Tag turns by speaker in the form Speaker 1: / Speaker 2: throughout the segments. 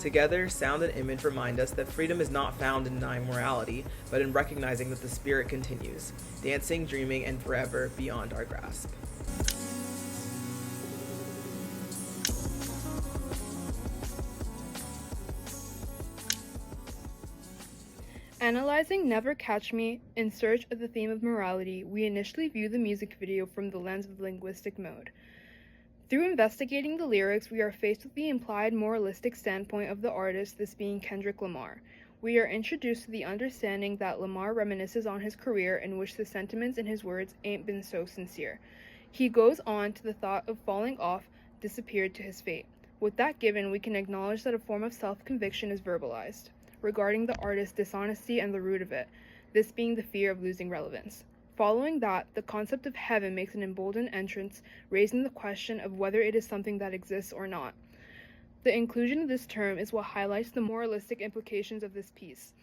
Speaker 1: Together, sound and image remind us that freedom is not found in denying morality, but in recognizing that the spirit continues, dancing, dreaming, and forever beyond our grasp.
Speaker 2: Analyzing Never Catch Me in search of the theme of morality, we initially view the music video from the lens of linguistic mode. Through investigating the lyrics, we are faced with the implied moralistic standpoint of the artist, this being Kendrick Lamar. We are introduced to the understanding that Lamar reminisces on his career in which the sentiments in his words ain't been so sincere. He goes on to the thought of falling off disappeared to his fate. With that given, we can acknowledge that a form of self-conviction is verbalized regarding the artist's dishonesty and the root of it, this being the fear of losing relevance. Following that, the concept of heaven makes an emboldened entrance, raising the question of whether it is something that exists or not. The inclusion of this term is what highlights the moralistic implications of this piece.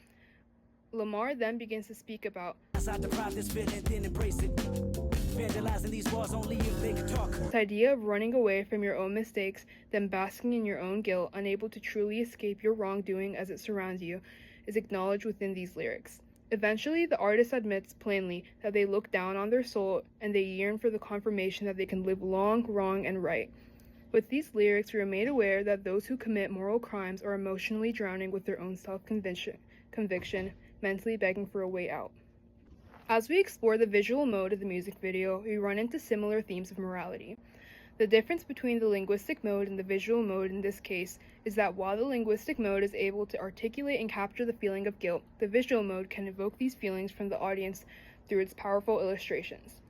Speaker 2: Lamar then begins to speak about this idea of running away from your own mistakes, then basking in your own guilt, unable to truly escape your wrongdoing as it surrounds you, is acknowledged within these lyrics. Eventually, the artist admits plainly that they look down on their soul and they yearn for the confirmation that they can live long, wrong, and right. With these lyrics, we are made aware that those who commit moral crimes are emotionally drowning with their own self-conviction, mentally begging for a way out. As we explore the visual mode of the music video, we run into similar themes of morality. The difference between the linguistic mode and the visual mode in this case is that while the linguistic mode is able to articulate and capture the feeling of guilt, the visual mode can evoke these feelings from the audience through its powerful illustrations.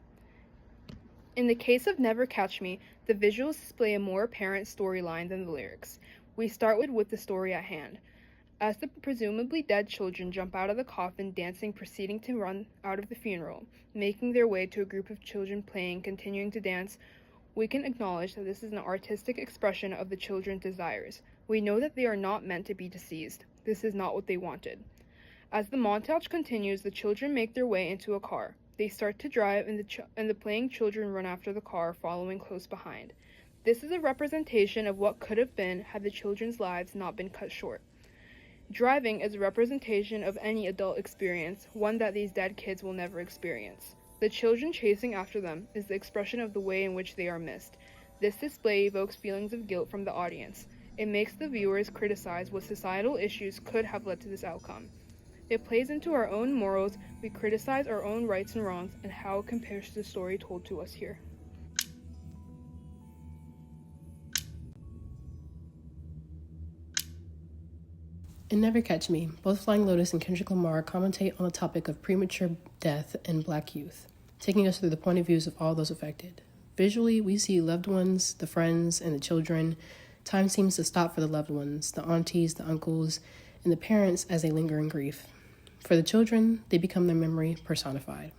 Speaker 2: In the case of Never Catch Me, the visuals display a more apparent storyline than the lyrics. We start with the story at hand. As the presumably dead children jump out of the coffin, dancing, proceeding to run out of the funeral, making their way to a group of children playing, continuing to dance, we can acknowledge that this is an artistic expression of the children's desires. We know that they are not meant to be deceased. This is not what they wanted. As the montage continues, the children make their way into a car. They start to drive, and the playing children run after the car, following close behind. This is a representation of what could have been had the children's lives not been cut short. Driving is a representation of any adult experience, one that these dead kids will never experience. The children chasing after them is the expression of the way in which they are missed. This display evokes feelings of guilt from the audience. It makes the viewers criticize what societal issues could have led to this outcome. It plays into our own morals. We criticize our own rights and wrongs and how it compares to the story told to us here.
Speaker 3: In Never Catch Me, both Flying Lotus and Kendrick Lamar commentate on the topic of premature death in Black youth, taking us through the point of views of all those affected. Visually, we see loved ones, the friends, and the children. Time seems to stop for the loved ones, the aunties, the uncles, and the parents as they linger in grief. For the children, they become their memory personified.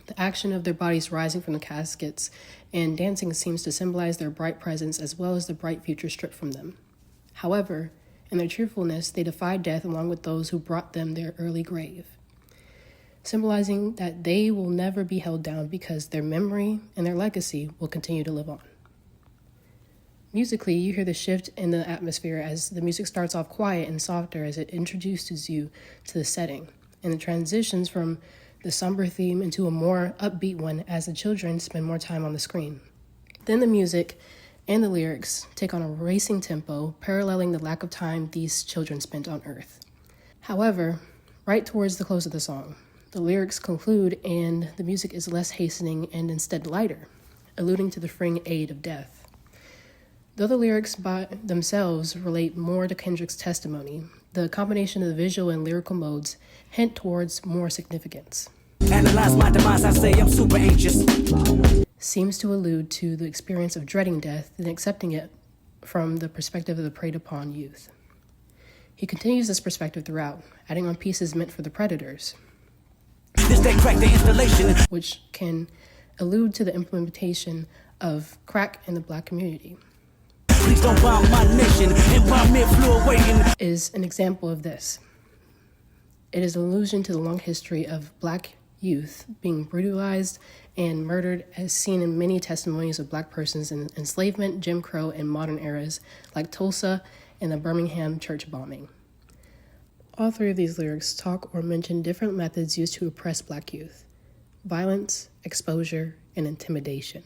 Speaker 3: The action of their bodies rising from the caskets and dancing seems to symbolize their bright presence as well as the bright future stripped from them. However, in their cheerfulness, they defy death along with those who brought them their early grave, symbolizing that they will never be held down because their memory and their legacy will continue to live on. Musically, you hear the shift in the atmosphere as the music starts off quiet and softer as it introduces you to the setting, and it transitions from the somber theme into a more upbeat one as the children spend more time on the screen. Then the music and the lyrics take on a racing tempo, paralleling the lack of time these children spent on Earth. However, right towards the close of the song, the lyrics conclude and the music is less hastening and instead lighter, alluding to the freeing aid of death. Though the lyrics by themselves relate more to Kendrick's testimony, the combination of the visual and lyrical modes hint towards more significance.
Speaker 4: Analyze my demise, I say I'm super anxious.
Speaker 3: Seems to allude to the experience of dreading death and accepting it from the perspective of the preyed upon youth. He continues this perspective throughout, adding on pieces meant for the predators, which can allude to the implementation of crack in the Black community.
Speaker 4: Please don't bomb my nation. Environment flew away.
Speaker 3: Is an example of this. It is an allusion to the long history of Black youth being brutalized and murdered as seen in many testimonies of Black persons in enslavement, Jim Crow, and modern eras like Tulsa and the Birmingham church bombing. All three of these lyrics talk or mention different methods used to oppress Black youth: violence, exposure, and intimidation.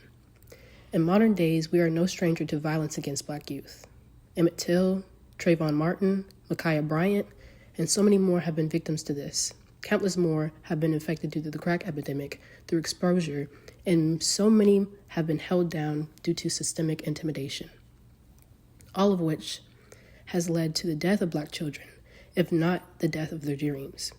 Speaker 3: In modern days, we are no stranger to violence against Black youth. Emmett Till, Trayvon Martin, Ma'Khia Bryant, and so many more have been victims to this. Countless more have been infected due to the crack epidemic through exposure, and so many have been held down due to systemic intimidation. All of which has led to the death of Black children, if not the death of their dreams.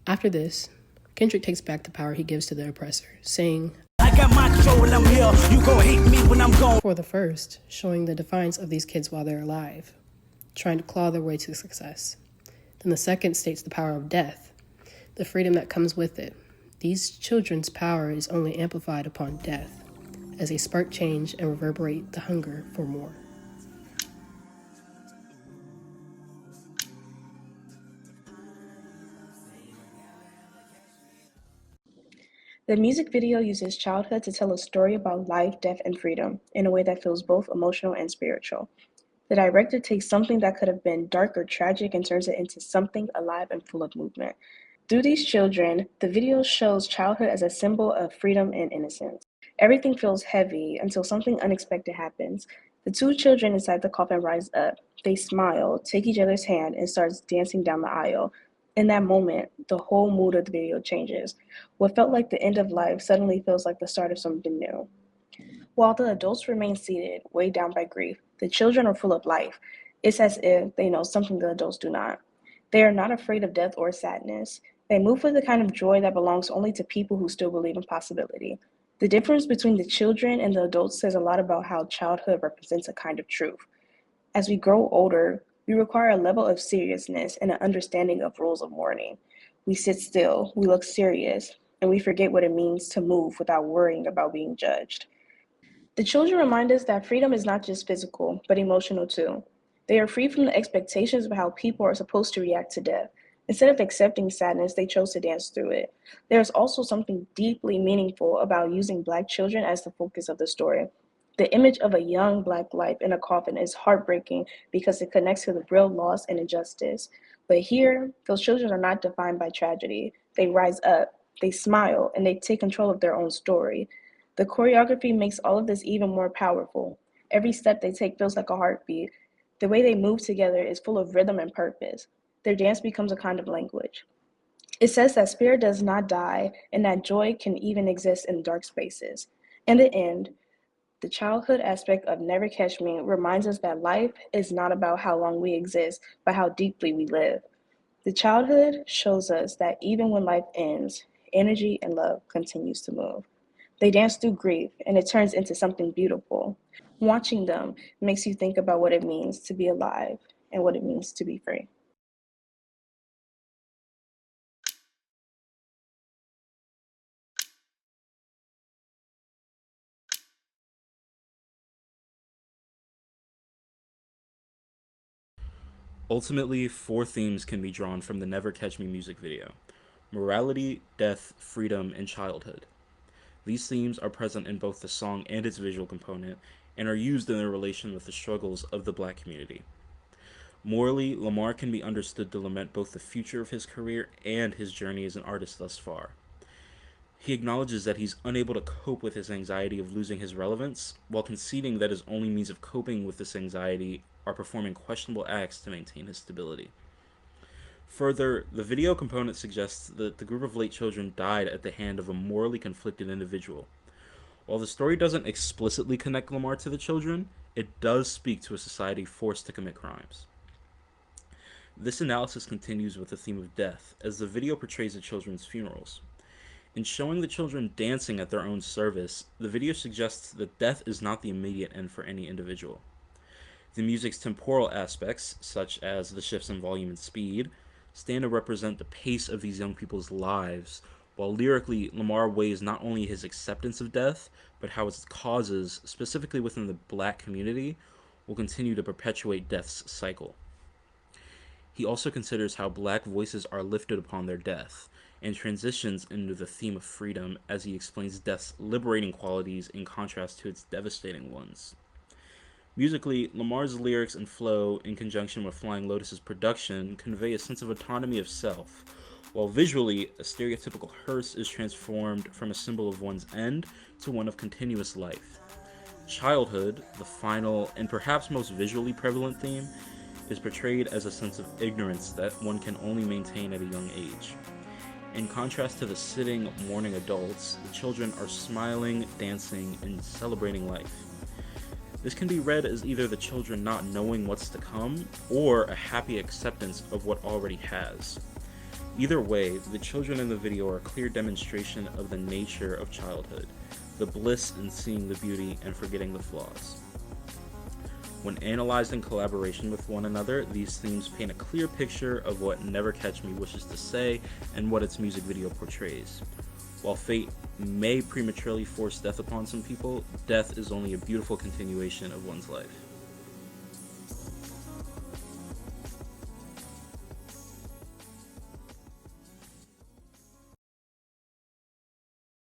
Speaker 3: After this, Kendrick takes back the power he gives to the oppressor, saying,
Speaker 4: I got my control when I'm here. You gon' hate me when I'm gone.
Speaker 3: for the first, showing the defiance of these kids while they're alive, trying to claw their way to success. Then the second states the power of death, the freedom that comes with it. These children's power is only amplified upon death, as they spark change and reverberate the hunger for more.
Speaker 5: The music video uses childhood to tell a story about life, death, and freedom in a way that feels both emotional and spiritual. The director takes something that could have been dark or tragic and turns it into something alive and full of movement. Through these children, the video shows childhood as a symbol of freedom and innocence. Everything feels heavy until something unexpected happens. The two children inside the coffin rise up. They smile, take each other's hand, and start dancing down the aisle. In that moment, the whole mood of the video changes. What felt like the end of life suddenly feels like the start of something new. While the adults remain seated, weighed down by grief, the children are full of life. It's as if they know something the adults do not. They are not afraid of death or sadness. They move with the kind of joy that belongs only to people who still believe in possibility. The difference between the children and the adults says a lot about how childhood represents a kind of truth. As we grow older, we require a level of seriousness and an understanding of rules of mourning. We sit still, we look serious, and we forget what it means to move without worrying about being judged. The children remind us that freedom is not just physical, but emotional too. They are free from the expectations of how people are supposed to react to death. Instead of accepting sadness, they chose to dance through it. There is also something deeply meaningful about using Black children as the focus of the story. The image of a young Black life in a coffin is heartbreaking because it connects to the real loss and injustice. But here, those children are not defined by tragedy. They rise up, they smile, and they take control of their own story. The choreography makes all of this even more powerful. Every step they take feels like a heartbeat. The way they move together is full of rhythm and purpose. Their dance becomes a kind of language. It says that spirit does not die and that joy can even exist in dark spaces. In the end, the childhood aspect of Never Catch Me reminds us that life is not about how long we exist, but how deeply we live. The childhood shows us that even when life ends, energy and love continues to move. They dance through grief and it turns into something beautiful. Watching them makes you think about what it means to be alive and what it means to be free.
Speaker 6: Ultimately, four themes can be drawn from the Never Catch Me music video: morality, death, freedom, and childhood. These themes are present in both the song and its visual component, and are used in their relation with the struggles of the Black community. Morally, Lamar can be understood to lament both the future of his career and his journey as an artist thus far. He acknowledges that he's unable to cope with his anxiety of losing his relevance, while conceding that his only means of coping with this anxiety are performing questionable acts to maintain his stability. Further, the video component suggests that the group of late children died at the hand of a morally conflicted individual. While the story doesn't explicitly connect Lamar to the children, it does speak to a society forced to commit crimes. This analysis continues with the theme of death, as the video portrays the children's funerals. In showing the children dancing at their own service, the video suggests that death is not the immediate end for any individual. The music's temporal aspects, such as the shifts in volume and speed, stand to represent the pace of these young people's lives, while lyrically, Lamar weighs not only his acceptance of death, but how its causes, specifically within the Black community, will continue to perpetuate death's cycle. He also considers how Black voices are lifted upon their death, and transitions into the theme of freedom as he explains death's liberating qualities in contrast to its devastating ones. Musically, Lamar's lyrics and flow, in conjunction with Flying Lotus's production, convey a sense of autonomy of self, while visually, a stereotypical hearse is transformed from a symbol of one's end to one of continuous life. Childhood, the final and perhaps most visually prevalent theme, is portrayed as a sense of ignorance that one can only maintain at a young age. In contrast to the sitting, mourning adults, the children are smiling, dancing, and celebrating life. This can be read as either the children not knowing what's to come, or a happy acceptance of what already has. Either way, the children in the video are a clear demonstration of the nature of childhood, the bliss in seeing the beauty and forgetting the flaws. When analyzed in collaboration with one another, these themes paint a clear picture of what Never Catch Me wishes to say and what its music video portrays. While fate may prematurely force death upon some people, death is only a beautiful continuation of one's life.